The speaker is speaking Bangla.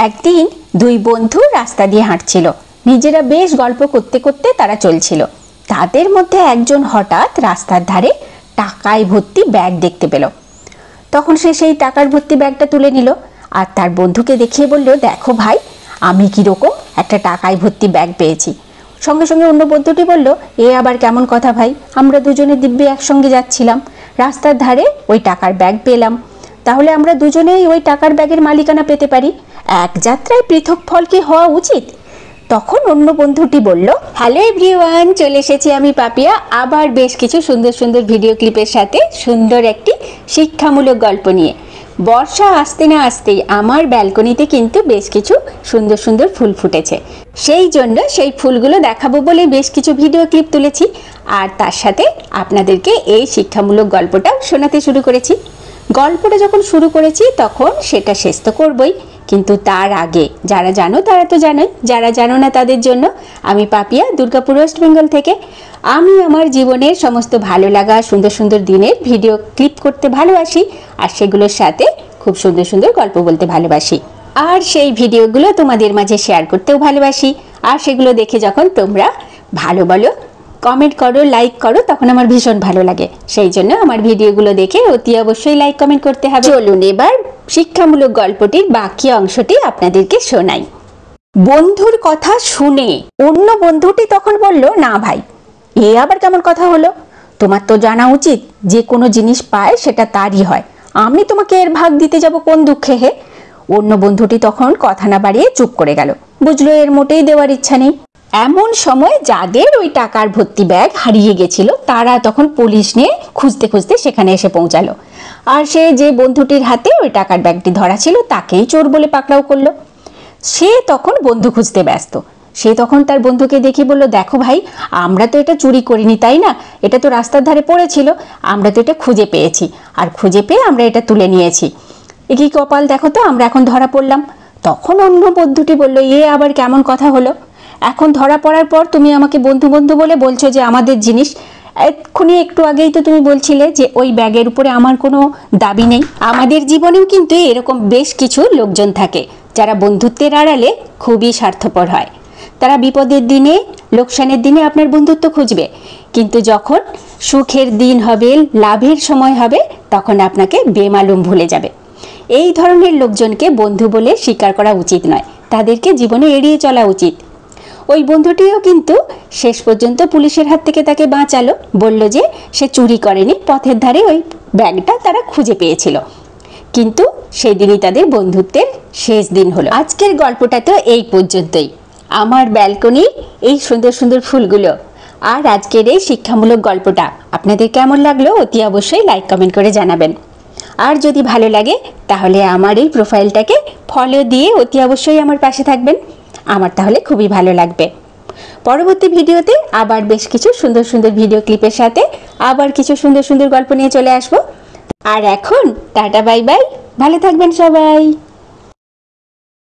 একদিন দুই বন্ধু রাস্তা দিয়ে হাঁটছিল। নিজেরা বেশ গল্প করতে করতে তারা চলছিল। তাদের মধ্যে একজন হঠাৎ রাস্তার ধারে টাকায় ভর্তি ব্যাগ দেখতে পেল। তখন সে সেই টাকার ভর্তি ব্যাগটা তুলে নিল আর তার বন্ধুকে দেখিয়ে বলল, দেখো ভাই, আমি কিরকম একটা টাকায় ভর্তি ব্যাগ পেয়েছি। সঙ্গে সঙ্গে অন্য বন্ধুটি বলল, এ আবার কেমন কথা ভাই, আমরা দুজনে দিব্যি একসঙ্গে যাচ্ছিলাম, রাস্তার ধারে ওই টাকার ব্যাগ পেলাম, তাহলে আমরা দুজনেই ওই টাকার ব্যাগের মালিকানা পেতে পারি। এক যাত্রায় পৃথক ফল কি হওয়া উচিত? তখন অন্য বন্ধুটি বলল, হ্যালো এভরিওয়ান, চলে এসেছি আমি পাপিয়া আবার বেশ কিছু সুন্দর সুন্দর ভিডিও ক্লিপের সাথে সুন্দর একটি শিক্ষামূলক গল্প নিয়ে। বর্ষা আসতে না আসতেই আমার ব্যালকনিতে কিন্তু বেশ কিছু সুন্দর সুন্দর ফুল ফুটেছে। সেই জন্য সেই ফুলগুলো দেখাবো বলে বেশ কিছু ভিডিও ক্লিপ তুলেছি, আর তার সাথে আপনাদেরকে এই শিক্ষামূলক গল্পটাও শোনাতে শুরু করেছি। গল্পটা যখন শুরু করেছি তখন সেটা শেষ তো করবই, কিন্তু তার আগে যারা জানো তারা তো জানোই, যারা জানো না তাদের জন্য আমি পাপিয়া, দুর্গাপুর ওয়েস্ট বেঙ্গল থেকে। আমি আমার জীবনের সমস্ত ভালো লাগা সুন্দর সুন্দর দিনের ভিডিও ক্লিপ করতে ভালোবাসি, আর সেগুলোর সাথে খুব সুন্দর সুন্দর গল্প বলতে ভালোবাসি, আর সেই ভিডিওগুলো তোমাদের মাঝে শেয়ার করতেও ভালোবাসি। আর সেগুলো দেখে যখন তোমরা ভালো বলো, কমেন্ট করো, লাইক করো, তখন আমার ভীষণ ভালো লাগে। সেই জন্য আমার ভিডিওগুলো দেখে অতি অবশ্যই লাইক কমেন্ট করতে হবে। চলুন এবার শিক্ষামূলক গল্পটির বাকি অংশটি আপনাদেরকে শোনাই। বন্ধুর কথা শুনে অন্য বন্ধুটি তখন বলল, না ভাই, এ আবার কেমন কথা হলো, তোমার তো জানা উচিত যে কোনো জিনিস পায় সেটা তারই হয়, আমি তোমাকে এর ভাগ দিতে যাব কোন দুঃখে হে। অন্য বন্ধুটি তখন কথা না বাড়িয়ে চুপ করে গেল, বুঝলো এর মোটেই দেওয়ার ইচ্ছা নেই। এমন সময় যাদের ওই টাকার ভর্তি ব্যাগ হারিয়ে গেছিল তারা তখন পুলিশ নিয়ে খুঁজতে খুঁজতে সেখানে এসে পৌঁছালো, আর সে যে বন্ধুটির হাতে ওই টাকার ব্যাগটি ধরা ছিল তাকেই চোর বলে পাকড়াও করলো। সে তখন বন্ধু খুঁজতে ব্যস্ত। সে তখন তার বন্ধুকে দেখে বলল, দেখো ভাই, আমরা তো এটা চুরি করিনি, তাই না, এটা তো রাস্তার ধারে পড়েছিল, আমরা তো এটা খুঁজে পেয়েছি, আর খুঁজে পেয়ে আমরা এটা তুলে নিয়েছি, এ কি কপাল দেখো তো, আমরা এখন ধরা পড়লাম। তখন অন্য বন্ধুটি বলল, এ আবার কেমন কথা হলো, এখন ধরা পড়ার পর তুমি আমাকে বন্ধু বন্ধু বলে বলছো যে আমাদের জিনিস, এক্ষুনি একটু আগেই তো তুমি বলছিলে যে ওই ব্যাগের উপরে আমার কোনো দাবি নেই। আমাদের জীবনেও কিন্তু এরকম বেশ কিছু লোকজন থাকে যারা বন্ধুত্বের আড়ালে খুবই স্বার্থপর হয়। তারা বিপদের দিনে, লোকসানের দিনে আপনার বন্ধুত্ব খুঁজবে, কিন্তু যখন সুখের দিন হবে, লাভের সময় হবে, তখন আপনাকে বেমালুম ভুলে যাবে। এই ধরনের লোকজনকে বন্ধু বলে স্বীকার করা উচিত নয়, তাদেরকে জীবনে এড়িয়ে চলা উচিত। ওই বন্ধুটিও কিন্তু শেষ পর্যন্ত পুলিশের হাত থেকে তাকে বাঁচালো, বলল যে সে চুরি করেনি, পথের ধারে ওই ব্যাগটা তারা খুঁজে পেয়েছিল। কিন্তু সেদিনই তাদের বন্ধুত্বের শেষ দিন হলো। আজকের গল্পটা তো এই পর্যন্তই। আমার ব্যালকনির এই সুন্দর সুন্দর ফুলগুলো আর আজকের এই শিক্ষামূলক গল্পটা আপনাদের কেমন লাগলো অতি অবশ্যই লাইক কমেন্ট করে জানাবেন। আর যদি ভালো লাগে তাহলে আমার এই প্রোফাইলটাকে ফলো দিয়ে অতি অবশ্যই আমার পাশে থাকবেন, আমার তাহলে খুবই ভালো লাগবে। পরবর্তী ভিডিওতে আবার বেশ কিছু সুন্দর সুন্দর ভিডিও ক্লিপের সাথে আবার কিছু সুন্দর সুন্দর গল্প নিয়ে চলে আসবো। আর এখন টাটা, বাই বাই, ভালো থাকবেন সবাই।